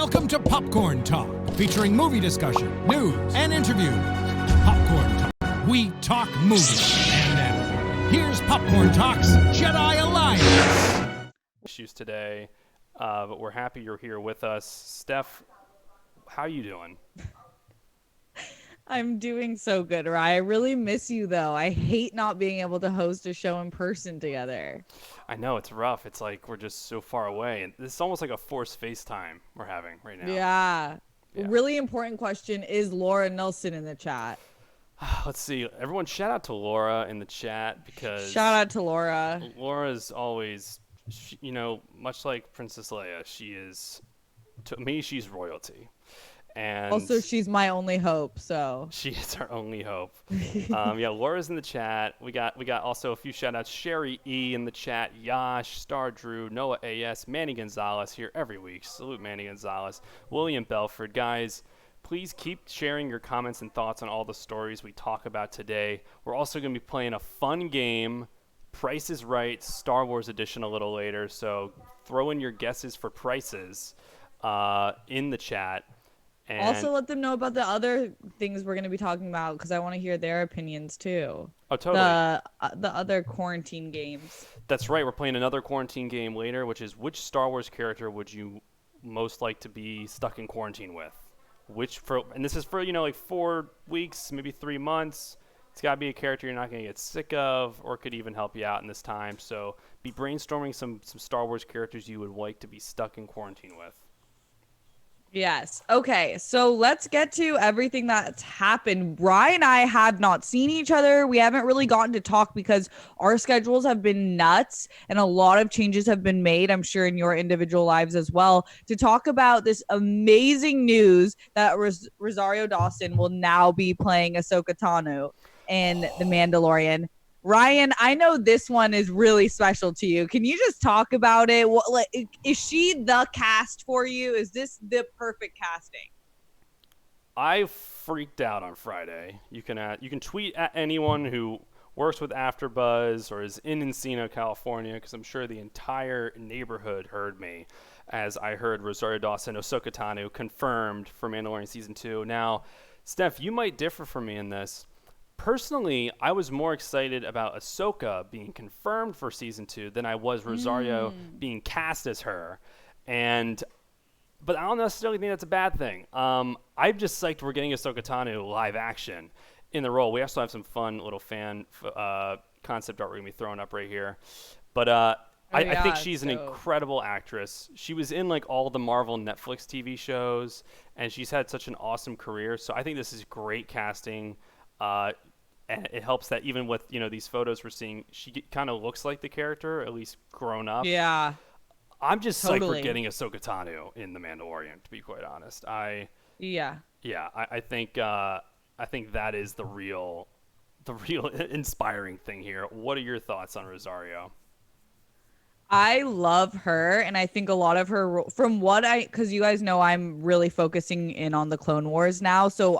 Welcome to Popcorn Talk, featuring movie discussion, news, and interviews. Popcorn Talk. We talk movies. And now, here's Popcorn Talk's Jedi Alliance. Issues today, but we're happy you're here with us. Steph, how you doing? I'm doing so good, Ryan. I really miss you, though. I hate not being able to host a show in person together. I know, it's rough. It's like we're just so far away. And this is almost like a forced FaceTime we're having right now. Yeah. Really important question. Is Laura Nelson in the chat? Let's see. Everyone, shout out to Laura in the chat because... Shout out to Laura. Laura's always, much like Princess Leia, she is... To me, she's royalty. And also, she's my only hope, so she is our only hope. Laura's in the chat. We got also a few shout outs. Sherry E in the chat, Yash, Star Drew, Noah AS, Manny Gonzalez here every week. Salute Manny Gonzalez, William Belford. Guys, please keep sharing your comments and thoughts on all the stories we talk about today. We're also going to be playing a fun game, Price is Right, Star Wars edition a little later. So throw in your guesses for prices in the chat. And also let them know about the other things we're going to be talking about because I want to hear their opinions too. Oh, totally. The other quarantine games. That's right. We're playing another quarantine game later, which is which Star Wars character would you most like to be stuck in quarantine with? And this is for, like 4 weeks, maybe 3 months. It's got to be a character you're not going to get sick of or could even help you out in this time. So be brainstorming some Star Wars characters you would like to be stuck in quarantine with. Yes. Okay. So let's get to everything that's happened. Ryan and I have not seen each other. We haven't really gotten to talk because our schedules have been nuts and a lot of changes have been made, I'm sure, in your individual lives as well, to talk about this amazing news that Rosario Dawson will now be playing Ahsoka Tano in The Mandalorian. Ryan, I know this one is really special to you. Can you just talk about it? Is she the cast for you? Is this the perfect casting? I freaked out on Friday. You can tweet at anyone who works with AfterBuzz or is in Encino, California, because I'm sure the entire neighborhood heard me as I heard Rosario Dawson, Ahsoka Tano confirmed for Mandalorian Season 2. Now, Steph, you might differ from me in this. Personally, I was more excited about Ahsoka being confirmed for Season 2 than I was Rosario being cast as her. But I don't necessarily think that's a bad thing. I'm just psyched we're getting Ahsoka Tano live action in the role. We also have some fun little fan concept art we're going to be throwing up right here. But I think she's an incredible actress. She was in like all the Marvel Netflix TV shows, and she's had such an awesome career. So I think this is great casting. And it helps that even with, these photos we're seeing, she kind of looks like the character, at least grown up. Yeah. I'm just psyched we're getting Ahsoka Tano in The Mandalorian, to be quite honest. I think that is the real inspiring thing here. What are your thoughts on Rosario? I love her, and I think a lot of her, because you guys know I'm really focusing in on the Clone Wars now, so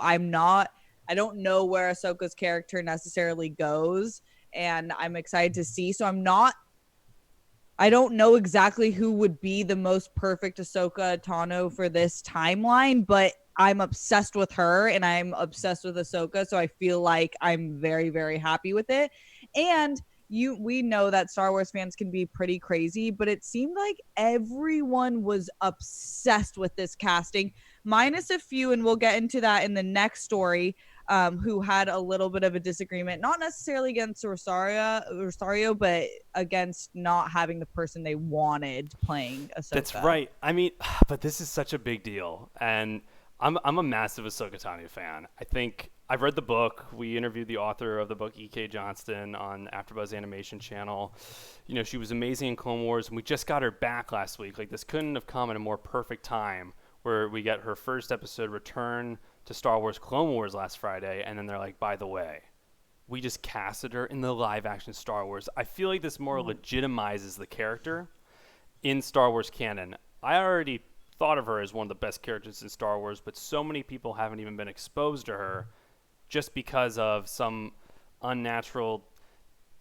I don't know where Ahsoka's character necessarily goes, and I'm excited to see. So I don't know exactly who would be the most perfect Ahsoka Tano for this timeline, but I'm obsessed with her and I'm obsessed with Ahsoka. So I feel like I'm very, very happy with it. And we know that Star Wars fans can be pretty crazy, but it seemed like everyone was obsessed with this casting, minus a few, and we'll get into that in the next story, who had a little bit of a disagreement, not necessarily against Rosario, but against not having the person they wanted playing Ahsoka. That's right. I mean, but this is such a big deal, and I'm a massive Ahsoka Tano fan. I think I've read the book. We interviewed the author of the book, E.K. Johnston, on AfterBuzz Animation Channel. She was amazing in Clone Wars, and we just got her back last week. Like, this couldn't have come at a more perfect time, where we got her first episode return to Star Wars Clone Wars last Friday, and then they're like, by the way, we just casted her in the live-action Star Wars. I feel like this more legitimizes the character in Star Wars canon. I already thought of her as one of the best characters in Star Wars, but so many people haven't even been exposed to her just because of some unnatural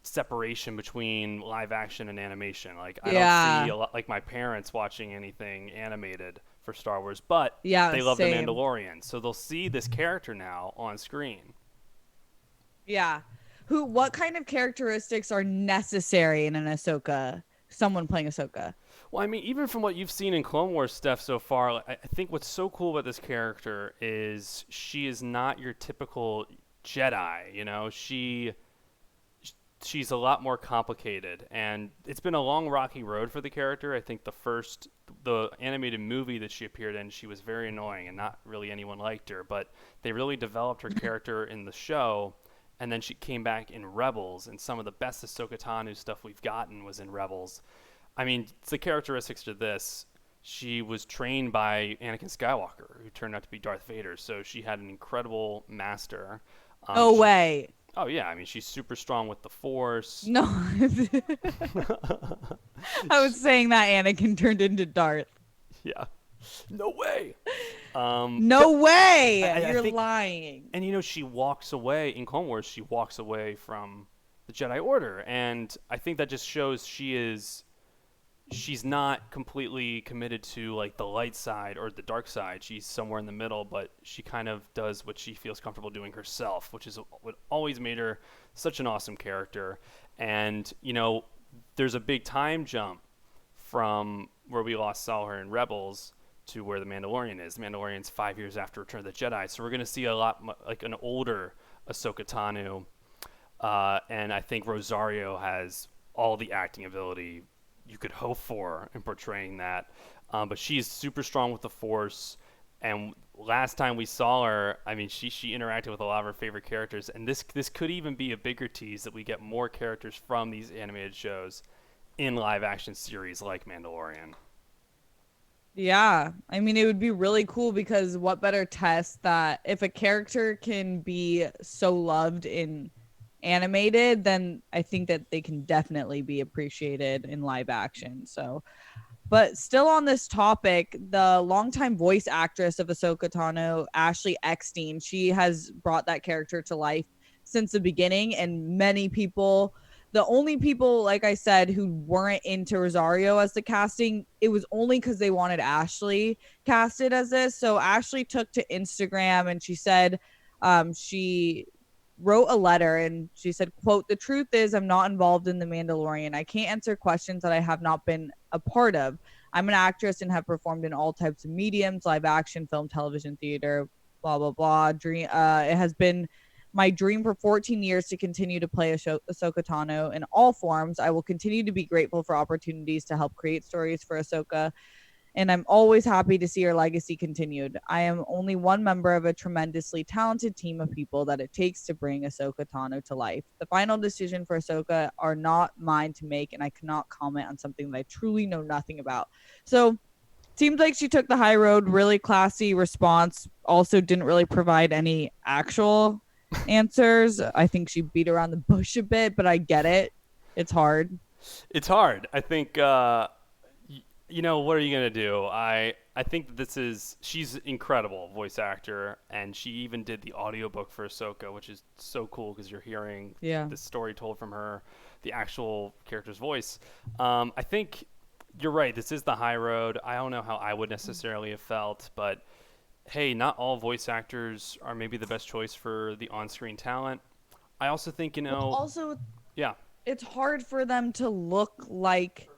separation between live action and animation. Like, I don't see a lot, like my parents watching anything animated for Star Wars, but Yeah, they love same. The Mandalorian, so they'll see this character now on screen. Yeah. What kind of characteristics are necessary in an Ahsoka? Someone playing Ahsoka. Well, I mean, even from what you've seen in Clone Wars stuff so far, I think what's so cool about this character is she is not your typical Jedi. You know, she's a lot more complicated, and it's been a long, rocky road for the character. I think the animated movie that she appeared in, she was very annoying, and not really anyone liked her. But they really developed her character in the show. And then she came back in Rebels, and some of the best Ahsoka Tano stuff we've gotten was in Rebels. I mean, it's the characteristics to this. She was trained by Anakin Skywalker, who turned out to be Darth Vader, so she had an incredible master. No way. Oh, yeah. I mean, she's super strong with the Force. No. I was saying that Anakin turned into Darth. Yeah. No way. No way. You're think, lying. And, you know, she walks away in Clone Wars. She walks away from the Jedi Order. And I think that just shows she's not completely committed to, like, the light side or the dark side. She's somewhere in the middle, but she kind of does what she feels comfortable doing herself, which is what always made her such an awesome character. And, you know, there's a big time jump from where we last saw her in Rebels to where the Mandalorian is. The Mandalorian's 5 years after Return of the Jedi, so we're going to see a lot like an older Ahsoka Tano, and I think Rosario has all the acting ability you could hope for in portraying that, but she's super strong with the Force, and last time we saw her, I mean, she interacted with a lot of her favorite characters, and this could even be a bigger tease that we get more characters from these animated shows in live action series like Mandalorian. Yeah. I mean, it would be really cool because what better test that if a character can be so loved in animated, then I think that they can definitely be appreciated in live action. So, but still on this topic, the longtime voice actress of Ahsoka Tano, Ashley Eckstein, she has brought that character to life since the beginning, and many people, the only people, like I said, who weren't into Rosario as the casting, it was only because they wanted Ashley casted as this. So Ashley took to Instagram and she said she wrote a letter and she said, quote, "The truth is I'm not involved in The Mandalorian. I can't answer questions that I have not been a part of. I'm an actress and have performed in all types of mediums, live action, film, television, theater, blah, blah, blah. It has been my dream for 14 years to continue to play Ahsoka Tano in all forms. I will continue to be grateful for opportunities to help create stories for Ahsoka, and I'm always happy to see her legacy continued. I am only one member of a tremendously talented team of people that it takes to bring Ahsoka Tano to life. The final decision for Ahsoka are not mine to make, and I cannot comment on something that I truly know nothing about." So seems like she took the high road, really classy response. Also didn't really provide any actual answers. I think she beat around the bush a bit, but I get it. It's hard. It's hard. I think, you know, what are you going to do? I think that she's incredible voice actor, and she even did the audiobook for Ahsoka, which is so cool because you're hearing the story told from her, the actual character's voice. I think you're right. This is the high road. I don't know how I would necessarily have felt, but hey, not all voice actors are maybe the best choice for the on-screen talent. I also think, you know, it's hard for them to look like.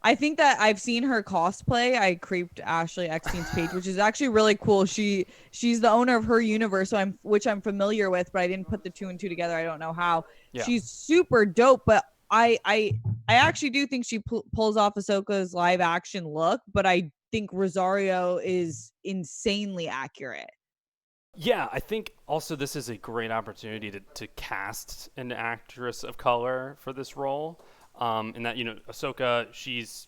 I think that I've seen her cosplay. I creeped Ashley Eckstein's page, which is actually really cool. She's the owner of her universe, which I'm familiar with, but I didn't put the two and two together. I don't know how. Yeah. She's super dope, but I actually do think she pulls off Ahsoka's live action look, but I think Rosario is insanely accurate. Yeah, I think also this is a great opportunity to cast an actress of color for this role. And that, you know, Ahsoka, she's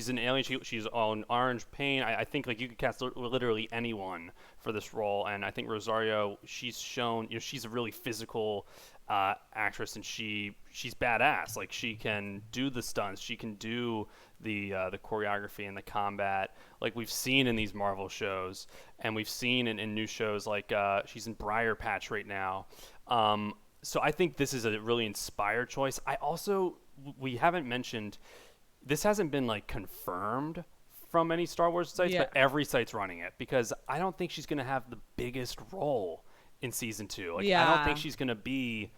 an alien. She's on orange paint. I think like you could cast literally anyone for this role. And I think Rosario, she's shown, you know, she's a really physical actress, and she's badass. Like, she can do the stunts, she can do the choreography and the combat, like we've seen in these Marvel shows, and we've seen in new shows like she's in Briar Patch right now. So I think this is a really inspired choice. I also, we haven't mentioned, this hasn't been like confirmed from any Star Wars sites, Yeah. but every site's running it because I don't think she's going to have the biggest role in season 2. Like, I don't think she's going to be,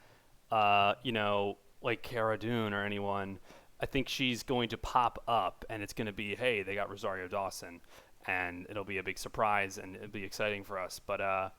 like Cara Dune or anyone. I think she's going to pop up, and it's going to be, hey, they got Rosario Dawson, and it'll be a big surprise, and it'll be exciting for us. But I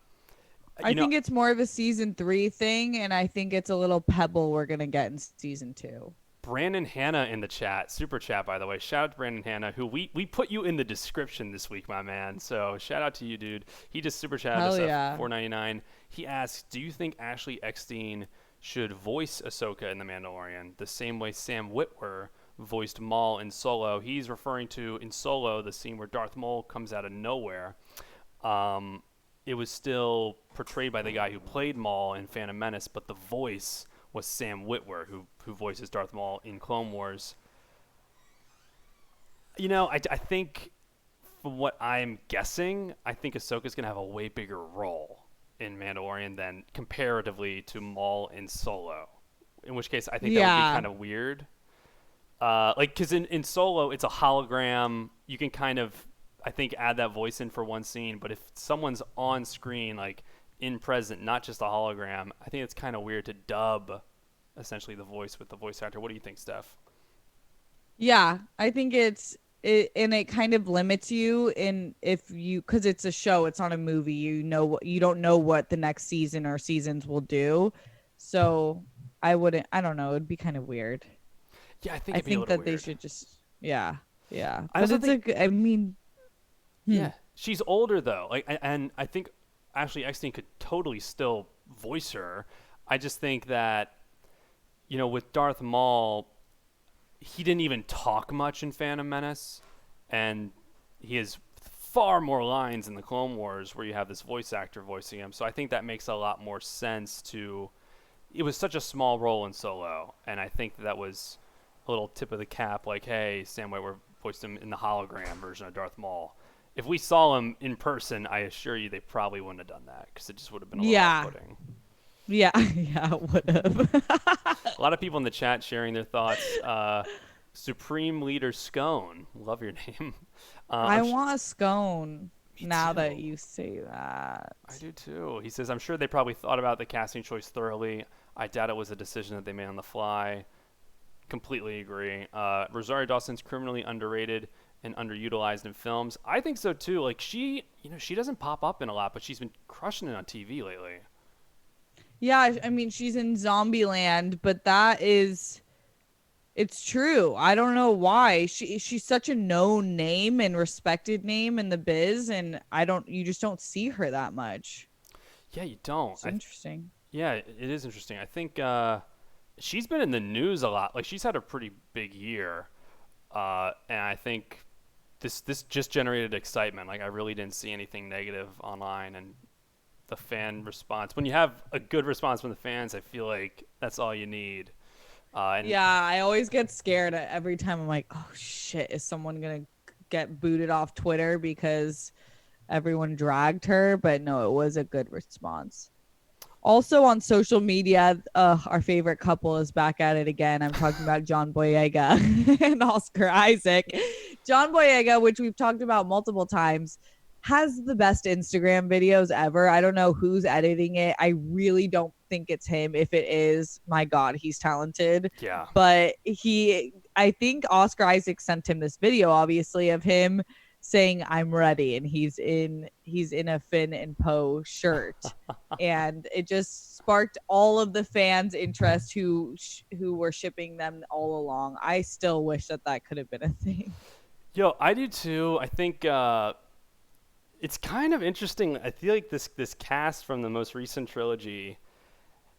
think it's more of a season 3 thing, and I think it's a little pebble we're gonna get in season 2. Brandon Hanna in the chat, super chat, by the way. Shout out to Brandon Hanna, who we put you in the description this week, my man. So shout out to you, dude. He just super chatted us at $4.99. He asks, do you think Ashley Eckstein should voice Ahsoka in The Mandalorian the same way Sam Witwer voiced Maul in Solo? He's referring to, in Solo, the scene where Darth Maul comes out of nowhere. It was still portrayed by the guy who played Maul in Phantom Menace, but the voice was Sam Witwer, who voices Darth Maul in Clone Wars. I think, from what I'm guessing, I think Ahsoka's going to have a way bigger role in Mandalorian than comparatively to Maul in Solo. In which case, I think that would be kind of weird. Because in Solo, it's a hologram. You can kind of, I think, add that voice in for one scene. But if someone's on screen, like in present, not just a hologram, I think it's kind of weird to dub essentially the voice with the voice actor. What do you think, Steph? Yeah, I think it kind of limits you because it's a show, it's not a movie. You don't know what the next season or seasons will do. So I don't know. It'd be kind of weird. Yeah, I think that weird. They should just, yeah. Yeah, she's older though. And I think Ashley Eckstein could totally still voice her. I just think that, with Darth Maul, he didn't even talk much in Phantom Menace, and he has far more lines in the Clone Wars where you have this voice actor voicing him. So I think that makes a lot more sense it was such a small role in Solo, and I think that was a little tip of the cap, like, hey, Sam Witwer voiced him in the hologram version of Darth Maul. If we saw him in person, I assure you they probably wouldn't have done that because it just would have been a little off-putting. Yeah, it would have. A lot of people in the chat sharing their thoughts. Supreme Leader Scone, love your name. I want a scone now that you say that. I do too. He says, I'm sure they probably thought about the casting choice thoroughly. I doubt it was a decision that they made on the fly. Completely agree. Rosario Dawson's criminally underrated and underutilized in films. I think so too. Like she doesn't pop up in a lot, but she's been crushing it on TV lately. Yeah, I mean, she's in Zombieland, but it's true. I don't know why. She's such a known name and respected name in the biz, and you just don't see her that much. Yeah, you don't. It's interesting. Yeah, it is interesting. I think she's been in the news a lot. Like she's had a pretty big year, and I think this just generated excitement. Like I really didn't see anything negative online, and the fan response. When you have a good response from the fans, I feel like that's all you need. I always get scared every time. I'm like, oh shit, is someone gonna get booted off Twitter because everyone dragged her? But no, it was a good response. Also on social media, our favorite couple is back at it again. I'm talking about John Boyega and Oscar Isaac. John Boyega, which we've talked about multiple times, has the best Instagram videos ever. I don't know who's editing it. I really don't think it's him. If it is, my God, he's talented. Yeah. But I think Oscar Isaac sent him this video, obviously, of him saying, I'm ready. And he's in a Finn and Poe shirt. And it just sparked all of the fans' interest who were shipping them all along. I still wish that could have been a thing. Yo, I do too. I think it's kind of interesting. I feel like this cast from the most recent trilogy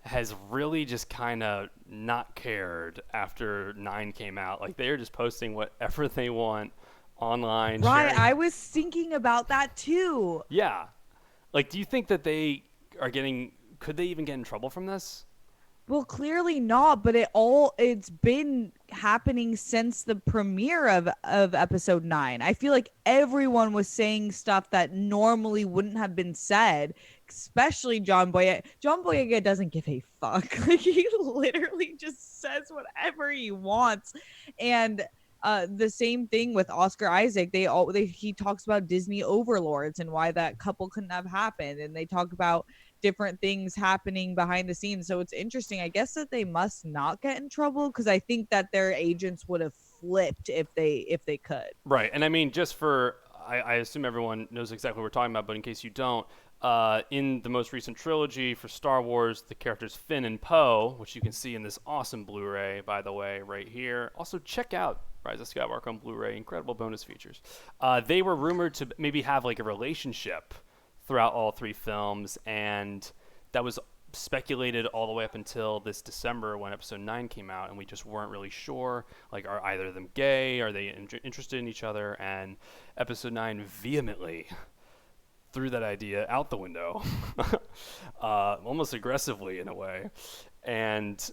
has really just kind of not cared after 9 came out. Like they're just posting whatever they want online. Right, sharing. I was thinking about that too. Yeah. Like, do you think that they are could they even get in trouble from this? Well, clearly not, but it's been happening since the premiere of episode 9. I feel like everyone was saying stuff that normally wouldn't have been said, especially John Boyega. John Boyega doesn't give a fuck. Like he literally just says whatever he wants. And The same thing with Oscar Isaac. He talks about Disney overlords and why that couple couldn't have happened, and they talk about different things happening behind the scenes. So it's interesting. I guess that they must not get in trouble, because I think that their agents would have flipped if they could. Right. And I mean, just for, I assume everyone knows exactly what we're talking about, but in case you don't, in the most recent trilogy for Star Wars, the characters Finn and Poe, which you can see in this awesome Blu-ray, by the way, right here. Also, check out Rise of Skywalker on Blu-ray, incredible bonus features. They were rumored to maybe have like a relationship throughout all three films, and that was speculated all the way up until this December when episode 9 came out, and we just weren't really sure, like, are either of them gay, are they interested in each other? And episode 9 vehemently threw that idea out the window, almost aggressively in a way. And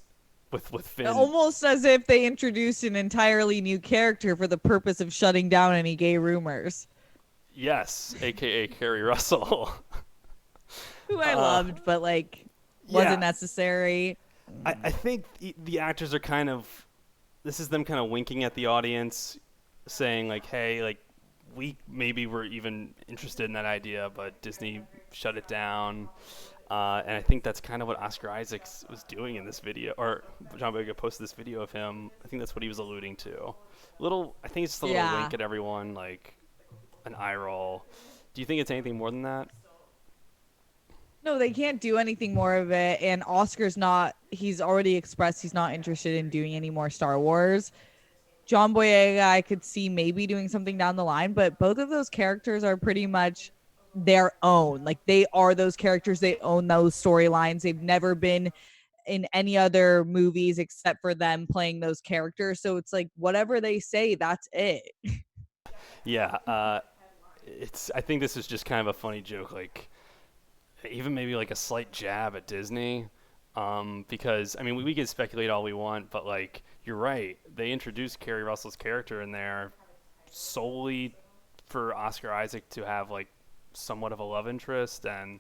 with Finn, Almost as if they introduced an entirely new character for the purpose of shutting down any gay rumors. yes, aka Carrie Russell, Who I loved, but like wasn't necessary. I think the actors are kind of, this is them kind of winking at the audience, saying like, hey, like, we maybe were even interested in that idea, but Disney shut it down. And I think that's kind of what Oscar Isaacs was doing in this video, or John Boyega posted this video of him. I think that's what he was alluding to. I think it's just a little wink at everyone, like an eye roll. Do you think it's anything more than that? No, they can't do anything more of it. And he's already expressed he's not interested in doing any more Star Wars. John Boyega, I could see maybe doing something down the line, but both of those characters are pretty much their own. Like, they are those characters. They own those storylines. They've never been in any other movies except for them playing those characters. So it's like, whatever they say, that's it. Yeah. I think this is just kind of a funny joke, like even maybe like a slight jab at Disney. Because I mean, we can speculate all we want, but like, you're right. They introduced Carrie Russell's character in there solely for Oscar Isaac to have like somewhat of a love interest, and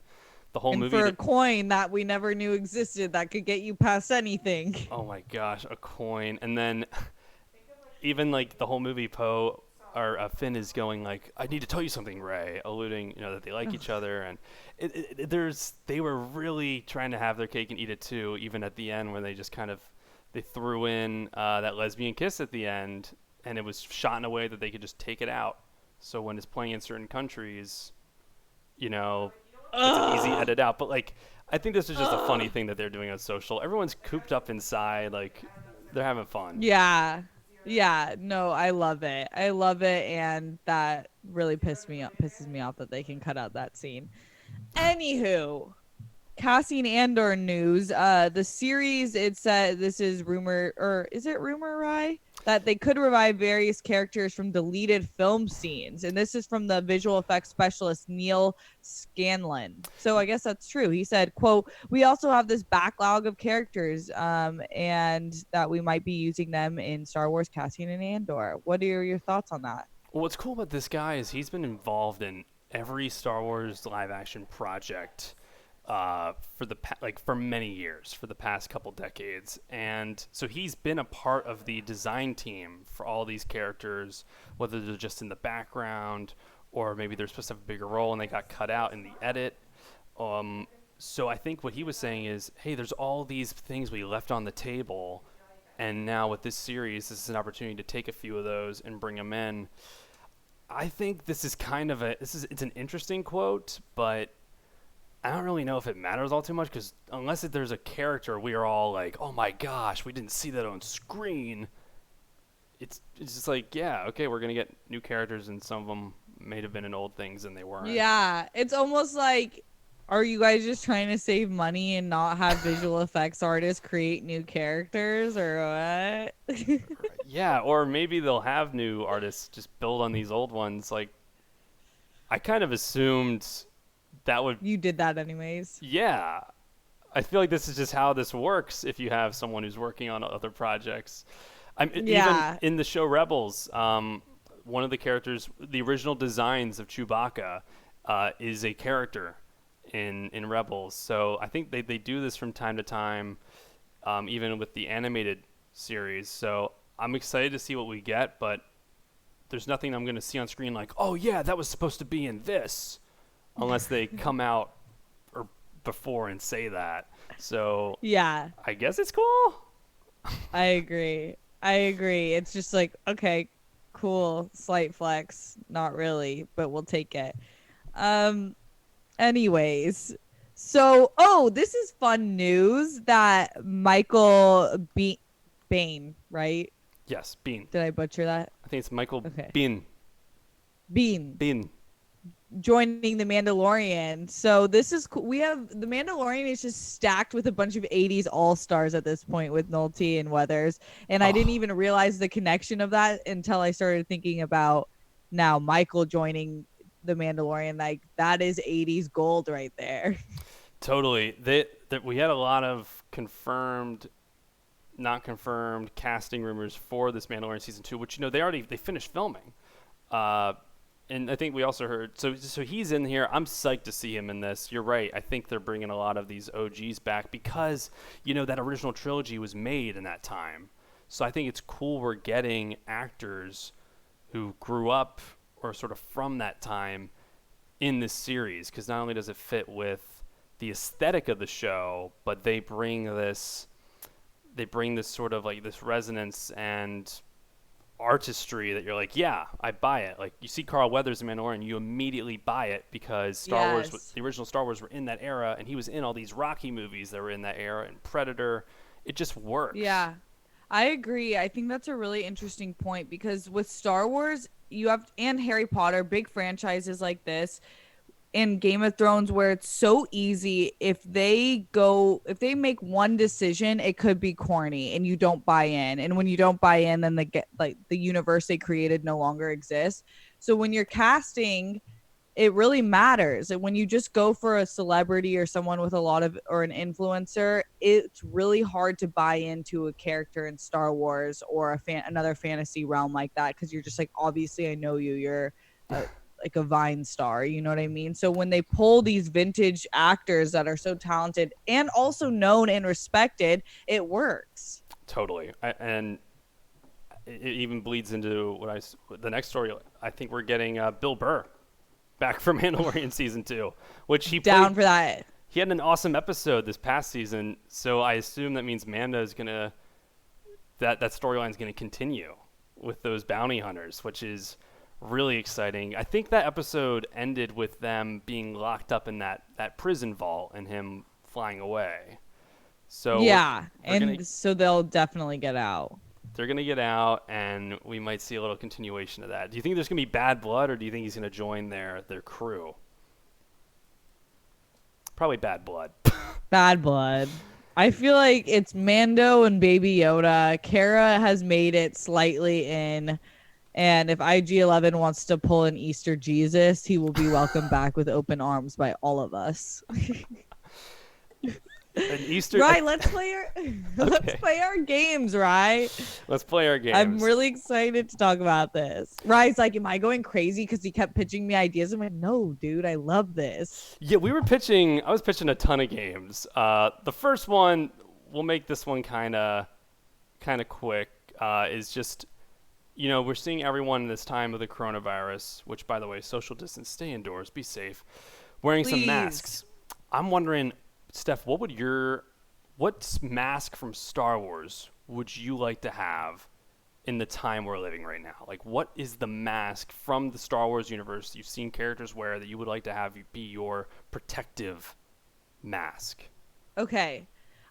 the whole movie for a coin that we never knew existed that could get you past anything. Oh my gosh, a coin. And then even like the whole movie, Finn is going like, I need to tell you something, Rey, alluding, that they like each other, and they were really trying to have their cake and eat it too, even at the end, where they just kind of they threw in that lesbian kiss at the end, and it was shot in a way that they could just take it out. So when it's playing in certain countries, it's an easy edit out. But like, I think this is just a funny thing that they're doing on social. Everyone's cooped up inside, like they're having fun. Yeah. No, I love it. And that really pisses me off that they can cut out that scene. Anywho, Cassian Andor news. The series, it said, this is rumor, or is it rumor, Rye? That they could revive various characters from deleted film scenes. And this is from the visual effects specialist, Neil Scanlon. So I guess that's true. He said, quote, we also have this backlog of characters and that we might be using them in Star Wars Cassian and Andor. What are your thoughts on that? Well, what's cool about this guy is he's been involved in every Star Wars live action project for many years, for the past couple decades. And so he's been a part of the design team for all these characters, whether they're just in the background or maybe they're supposed to have a bigger role and they got cut out in the edit. So I think what he was saying is, hey, there's all these things we left on the table, and now with this series, this is an opportunity to take a few of those and bring them in. I think this is it's an interesting quote, but I don't really know if it matters all too much, because unless there's a character we are all like, oh my gosh, we didn't see that on screen. It's just like, yeah, okay, we're going to get new characters, and some of them may have been in old things and they weren't. Yeah, it's almost like, are you guys just trying to save money and not have visual effects artists create new characters, or what? Yeah, or maybe they'll have new artists just build on these old ones. Like, I kind of assumed that would... You did that anyways. Yeah. I feel like this is just how this works if you have someone who's working on other projects. Even in the show Rebels, one of the characters, the original designs of Chewbacca, is a character in Rebels. So I think they do this from time to time, even with the animated series. So I'm excited to see what we get, but there's nothing I'm going to see on screen like, oh yeah, that was supposed to be in this, unless they come out or before and say that. So Yeah, I guess it's cool. I agree. It's just like, okay, cool, slight flex, not really, but we'll take it. Anyways, so this is fun news that Michael Biehn, right? Yes, Biehn. Did I butcher that? I think it's Michael Okay. Biehn. Biehn joining the Mandalorian. So this is cool. We have the Mandalorian is just stacked with a bunch of 80s all-stars at this point with Nolte and Weathers. And I didn't even realize the connection of that until I started thinking about now Michael joining the Mandalorian. Like that is 80s gold right there. Totally. We had a lot of confirmed, not confirmed casting rumors for this Mandalorian season 2, which they finished filming. And I think we also heard, so he's in here. I'm psyched to see him in this. You're right. I think they're bringing a lot of these OGs back because, that original trilogy was made in that time. So I think it's cool we're getting actors who grew up or sort of from that time in this series, because not only does it fit with the aesthetic of the show, but they bring this sort of like this resonance and artistry that you're like, yeah, I buy it. Like you see Carl Weathers in Mandalorian, you immediately buy it because Star Wars, the original Star Wars, were in that era, and he was in all these Rocky movies that were in that era, and Predator. It just works. Yeah, I agree. I think that's a really interesting point because with Star Wars, and Harry Potter, big franchises like this, and Game of Thrones, where it's so easy, if they make one decision, it could be corny and you don't buy in. And when you don't buy in, then the universe they created no longer exists. So when you're casting, it really matters. And when you just go for a celebrity or someone with or an influencer, it's really hard to buy into a character in Star Wars or another fantasy realm like that. Cause you're just like, obviously I know you're like a Vine star, you know what I mean? So when they pull these vintage actors that are so talented and also known and respected, it works. Totally. And it even bleeds into the next story. I think we're getting Bill Burr back from Mandalorian season 2, which he down for that. He had an awesome episode this past season, so I assume that means Manda is gonna that storyline is gonna continue with those bounty hunters, which is really exciting. I think that episode ended with them being locked up in that prison vault and him flying away. So yeah, so they'll definitely get out. They're going to get out, and we might see a little continuation of that. Do you think there's going to be bad blood, or do you think he's going to join their crew? Probably bad blood. Bad blood. I feel like it's Mando and Baby Yoda. Kara has made it slightly in, and if IG-11 wants to pull an Easter Jesus, he will be welcomed back with open arms by all of us. An Easter, right? Let's play our games, right? Let's play our games. I'm really excited to talk about this. Rye's like, am I going crazy? Because he kept pitching me ideas. I'm like, no, dude, I love this. Yeah, I was pitching a ton of games. The first one, we'll make this one kind of quick, is just, we're seeing everyone in this time of the coronavirus, which, by the way, social distance, stay indoors, be safe, wearing some masks. I'm wondering, Steph, what mask from Star Wars would you like to have in the time we're living right now? Like, what is the mask from the Star Wars universe you've seen characters wear that you would like to have be your protective mask? Okay.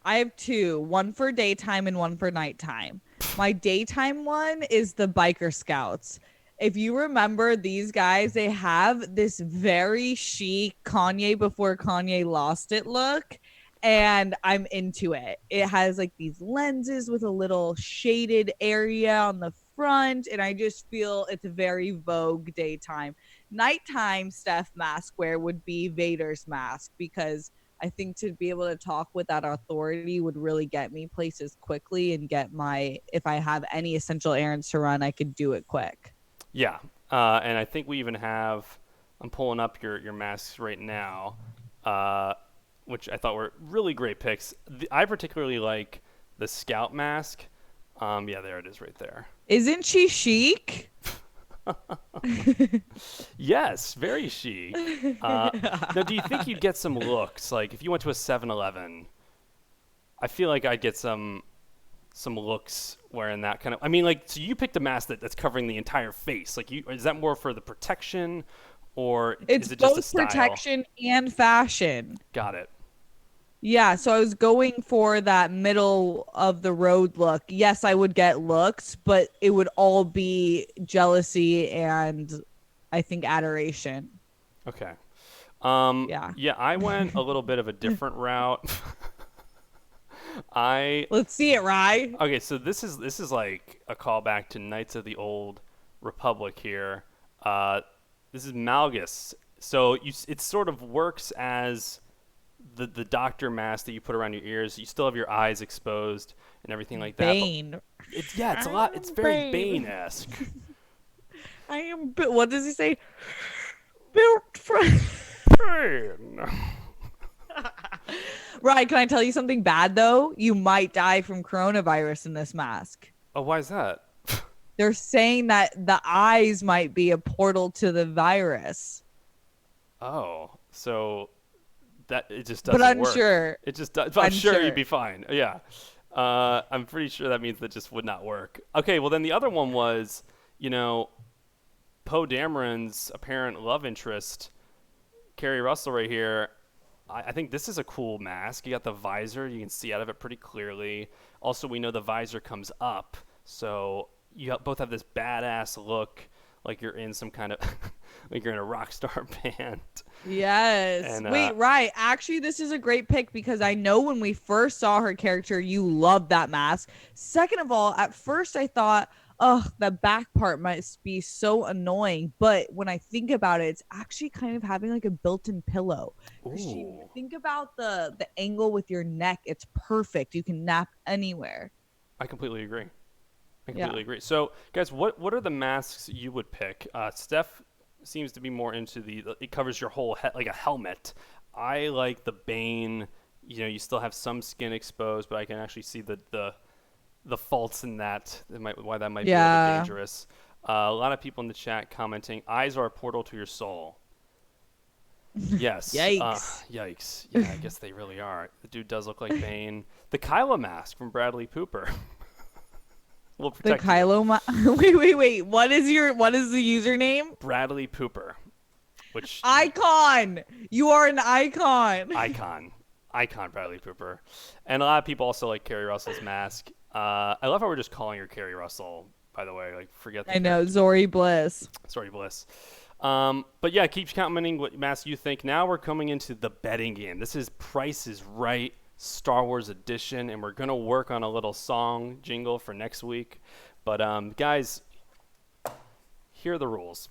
I have two, one for daytime and one for nighttime. My daytime one is the Biker Scouts. If you remember these guys, they have this very chic Kanye before Kanye lost it look, and I'm into it. It has like these lenses with a little shaded area on the front, and I just feel it's a very Vogue daytime. Nighttime Steph mask wear would be Vader's mask, because I think to be able to talk with that authority would really get me places quickly and if I have any essential errands to run, I could do it quick. Yeah, and I think we even have, I'm pulling up your masks right now, which I thought were really great picks. I particularly like the Scout mask. Yeah, there it is right there. Isn't she chic? Yes, very chic. Now, do you think you'd get some looks? Like, if you went to a 7-Eleven, I feel like I'd get some looks wearing that kind of... I mean, like, so you picked a mask that's covering the entire face. Like, is that more for the protection, or It's is it just a both style? protection and fashion. Got it. Yeah, so I was going for that middle of the road look. Yes, I would get looks, but it would all be jealousy and I think adoration. Okay. Yeah. Yeah, I went a little bit of a different route. Let's see it, Rye. Okay, so this is like a callback to Knights of the Old Republic here. This is Malgus. So it sort of works as the doctor mask that you put around your ears. You still have your eyes exposed and everything like that. Bane. It's a lot. It's very Bane-esque. I am. What does he say? Built for. Bane. Right. Can I tell you something bad though? You might die from coronavirus in this mask. Oh, why is that? They're saying that the eyes might be a portal to the virus. Oh, so that it just doesn't But work. unsure. It just does. I'm sure Unsure. you'd be fine. Yeah. I'm pretty sure that means that just would not work. Okay, well then the other one was, Poe Dameron's apparent love interest, Kerry Russell right here. I think this is a cool mask. You got the visor. You can see out of it pretty clearly. Also, we know the visor comes up. So you both have this badass look like you're in some kind of, like you're in a rock star band. Yes. And, Wait, right. Actually, this is a great pick because I know when we first saw her character, you loved that mask. Second of all, at first I thought, oh, the back part must be so annoying. But when I think about it, it's actually kind of having like a built-in pillow. Think about the angle with your neck. It's perfect. You can nap anywhere. I completely agree. So, guys, what are the masks you would pick? Steph seems to be more into it covers your whole head like a helmet. I like the Bane. You still have some skin exposed, but I can actually see the faults in that. Why that might be a little dangerous. A lot of people in the chat commenting, eyes are a portal to your soul. Yes. Yikes. Yikes. Yeah, I guess they really are. The dude does look like Bane. The Kylo mask from Bradley Pooper. We'll protect the Kylo wait. What is the username? Bradley Pooper. Which icon. You are an icon. Icon Bradley Pooper. And a lot of people also like Kerry Russell's mask. I love how we're just calling her Kerry Russell, by the way. Like, forget that. I know, Zori Bliss. But yeah, keep commenting what mask you think. Now we're coming into the betting game. This is Price is Right Star Wars edition, and we're going to work on a little song jingle for next week. But guys, here are the rules.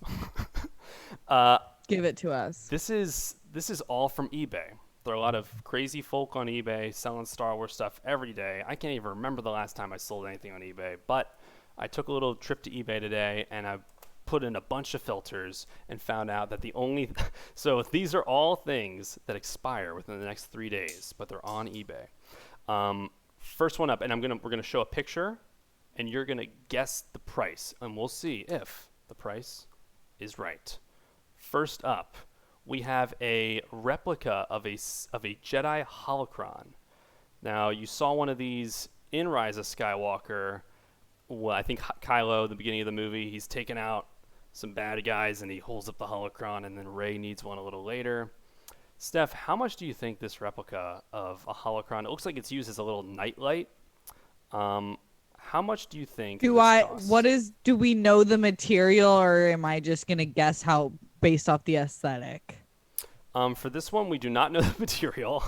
Give it to us. This is all from eBay. There are a lot of crazy folk on eBay selling Star Wars stuff every day. I can't even remember the last time I sold anything on eBay, but I took a little trip to eBay today, and I put in a bunch of filters and found out that so these are all things that expire within the next 3 days, but they're on eBay. First one up, and we're gonna show a picture, and you're gonna guess the price, and we'll see if the price is right. First up, we have a replica of a Jedi holocron. Now, you saw one of these in Rise of Skywalker. Well, I think Kylo, at the beginning of the movie, he's taken out some bad guys and he holds up the holocron, and then Rey needs one a little later. Steph, how much do you think this replica of a holocron? It looks like it's used as a little nightlight. How much do you think? Do we know the material, or am I just gonna guess how based off the aesthetic? For this one, we do not know the material.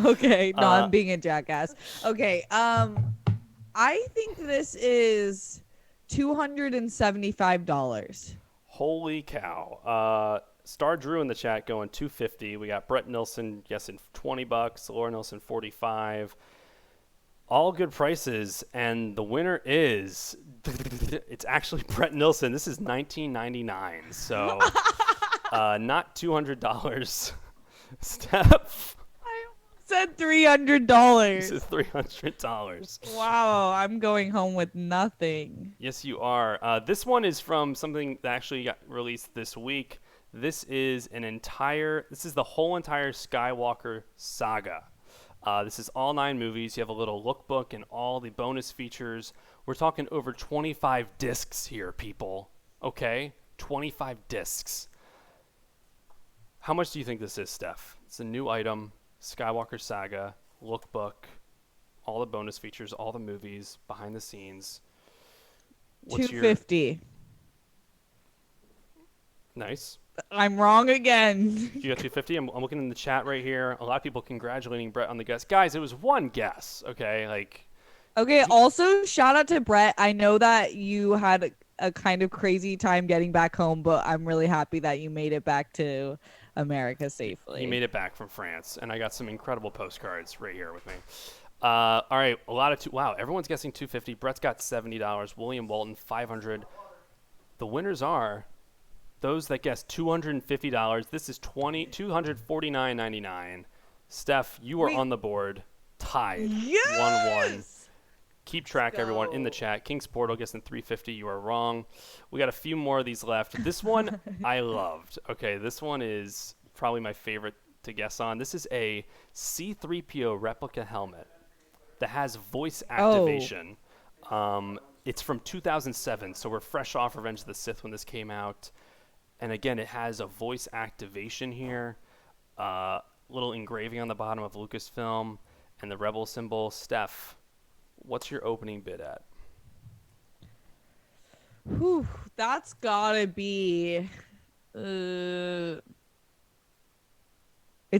Okay, no, I'm being a jackass. Okay, I think this is $275. Holy cow! Star Drew in the chat going $250. We got Brett Nilsson guessing $20. Laura Nilsson $45. All good prices, and the winner is it's actually Brett Nilsson. This is $19.99, so not $200. Steph. said This $300. is $300. Wow, I'm going home with nothing. Yes, you are. This one is from something that actually got released this week. This is the whole entire Skywalker saga. This is all 9 movies. You have a little lookbook and all the bonus features. We're talking over 25 discs here, people. Okay? 25 discs. How much do you think this is, Steph? It's a new item, Skywalker saga, lookbook, all the bonus features, all the movies, behind the scenes. What's $250. Nice. I'm wrong again. You got 250. I'm looking in the chat right here. A lot of people congratulating Brett on the guess. Guys, it was one guess. Okay, Okay, also shout out to Brett. I know that you had a kind of crazy time getting back home, but I'm really happy that you made it back to America safely. he made it back from France, and I got some incredible postcards right here with me. All right, wow, everyone's guessing 250. Brett's got $70. William Walton $500. The winners are those that guessed $250. This is $249.99. Steph, you are on the board, tied. Yes! 1-1. Keep track, everyone, in the chat. King's Portal guessing $350. You are wrong. We got a few more of these left. This one I loved. Okay, this one is probably my favorite to guess on. This is a C-3PO replica helmet that has voice activation. It's from 2007, so we're fresh off Revenge of the Sith when this came out. And again, it has a voice activation here, little engraving on the bottom of Lucasfilm, and the Rebel symbol. Steph, what's your opening bid at? Whew, that's gotta be. It's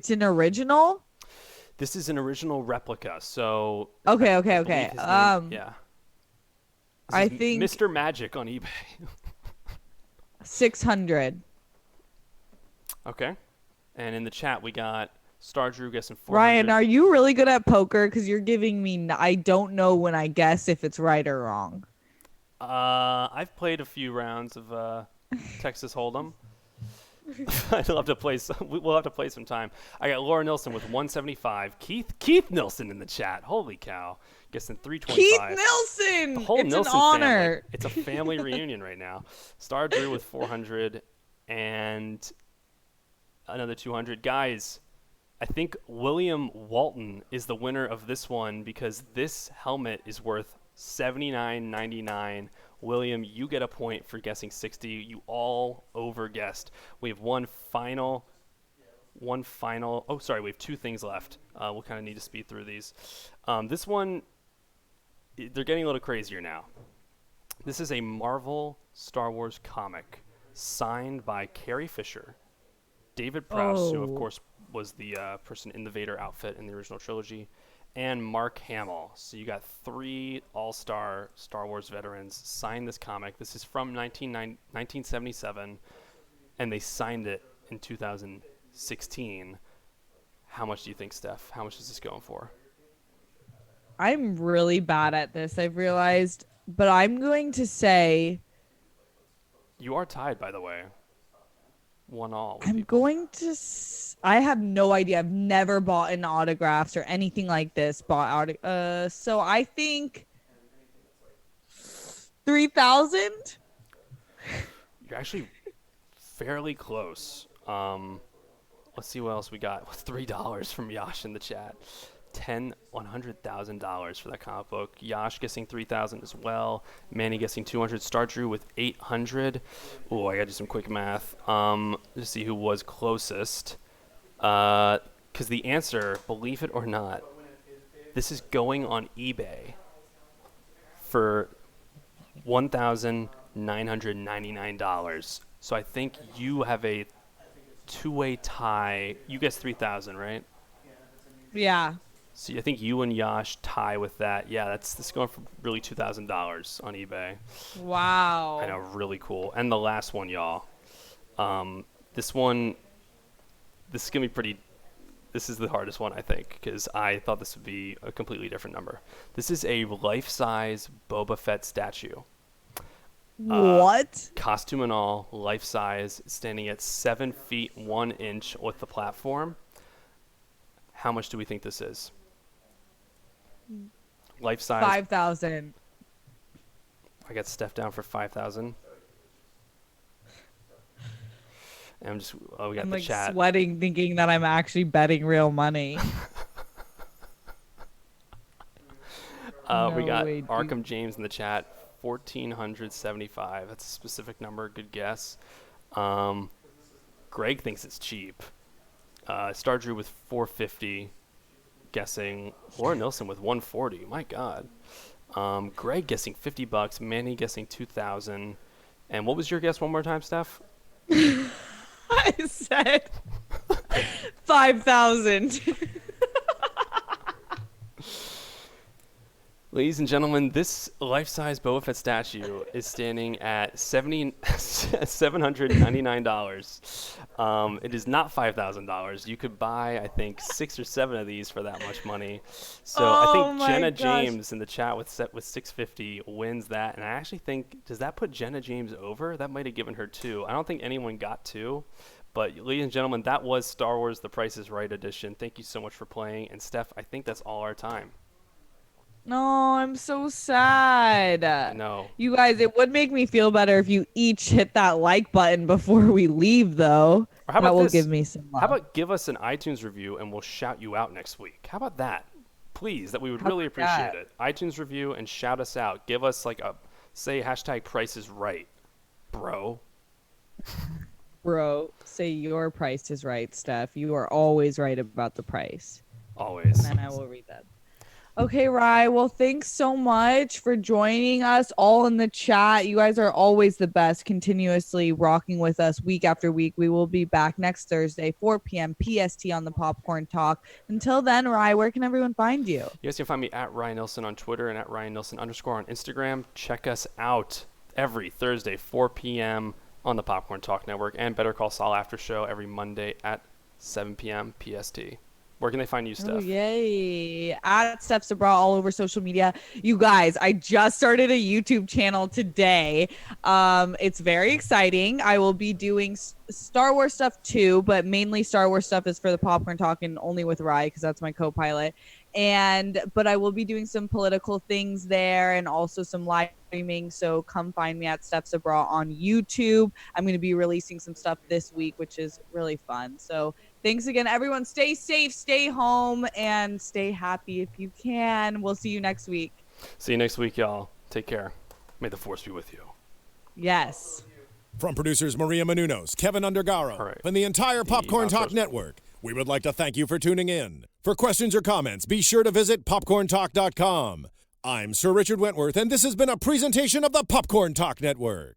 an original. This is an original replica, so. Okay. I believe his name- yeah. I think Mr. Magic on eBay. 600. Okay. And in the chat, we got Star Drew guessing 400. Ryan, are you really good at poker? Because you're giving me. I don't know when I guess if it's right or wrong. I've played a few rounds of Texas Hold'em. I'd love to play we'll have to play some time. I got Laura Nilsson with 175. Keith Nilsson in the chat. Holy cow. Guessing 325. Keith Nilsson! The whole It's Nilsson an honor. family. It's a family reunion right now. Star Drew with 400 and another 200. Guys, I think William Walton is the winner of this one because this helmet is worth $79.99. William, you get a point for guessing 60. You all over-guessed. We have we have 2 things left. We'll kind of need to speed through these. This one, they're getting a little crazier now. This is a Marvel Star Wars comic signed by Carrie Fisher, David Prowse, who of course was the person in the Vader outfit in the original trilogy, and Mark Hamill. So you got 3 all-star Star Wars veterans sign this comic. This is from 1977, and they signed it in 2016. How much do you think, Steph? How much is this going for? I'm really bad at this, I've realized. But I'm going to say... You are tied, by the way. 1-1. I'm going to... I have no idea. I've never bought an autographs or anything like this. So I think 3,000. You're actually fairly close. Let's see what else we got. $3 from Yash in the chat. $100,000 for that comic book. Yash guessing 3,000 as well. Manny guessing 200. Star Drew with 800. Oh, I gotta do some quick math. Let's see who was closest. Because the answer, believe it or not, this is going on eBay for $1,999. So I think you have a 2-way tie. You guessed 3,000, right? Yeah. So I think you and Yash tie with that. Yeah, this is going for really $2,000 on eBay. Wow. I know, really cool. And the last one, y'all. This is gonna be pretty. This is the hardest one, I think, because I thought this would be a completely different number. This is a life-size Boba Fett statue. What? Costume and all, life-size, standing at 7 feet 1 inch with the platform. How much do we think this is? Life size. 5,000. I got Steph down for 5,000. And we got I'm the like chat. sweating thinking that I'm actually betting real money. We got way, Arkham James in the chat, 1,475. That's a specific number. Good guess. Greg thinks it's cheap. Star Drew with 450, guessing. Lauren Nilsson with 140. My God. Greg guessing $50. Manny guessing 2,000. And what was your guess one more time, Steph? I said 5,000. Ladies and gentlemen, this life-size Boba Fett statue is standing at $799. It is not $5,000. You could buy, I think, 6 or 7 of these for that much money. So I think Jenna James in the chat with 650 wins that. And I actually think, does that put Jenna James over? That might have given her 2. I don't think anyone got 2. But ladies and gentlemen, that was Star Wars The Price is Right edition. Thank you so much for playing. And Steph, I think that's all our time. No, I'm so sad. I know. You guys, it would make me feel better if you each hit that like button before we leave, though. Or how about that will this? give me some love. How about give us an iTunes review and we'll shout you out next week? How about that? Please, that we would really appreciate it. iTunes review and shout us out. Give us say hashtag price is right, bro. Bro, say your price is right, Steph. You are always right about the price. Always. And then I will read that. Okay, Rye. Well, thanks so much for joining us all in the chat. You guys are always the best, continuously rocking with us week after week. We will be back next Thursday, 4 p.m. PST on the Popcorn Talk. Until then, Rye, where can everyone find you? You guys can find me at Ryan Nilsson on Twitter and at Ryan Nilsson _ on Instagram. Check us out every Thursday, 4 p.m. on the Popcorn Talk Network, and Better Call Saul After Show every Monday at 7 p.m. PST. Where can they find you, Steph? Oh, yay. At Steph Sabra all over social media. You guys, I just started a YouTube channel today. It's very exciting. I will be doing Star Wars stuff too, but mainly Star Wars stuff is for the Popcorn Talk and only with Rye because that's my co-pilot. But I will be doing some political things there and also some live streaming. So come find me at Steph Sabra on YouTube. I'm going to be releasing some stuff this week, which is really fun. So thanks again, everyone. Stay safe, stay home, and stay happy if you can. We'll see you next week. See you next week, y'all. Take care. May the Force be with you. Yes. From producers Maria Menounos, Kevin Undergaro, and the entire Popcorn Talk Network, we would like to thank you for tuning in. For questions or comments, be sure to visit popcorntalk.com. I'm Sir Richard Wentworth, and this has been a presentation of the Popcorn Talk Network.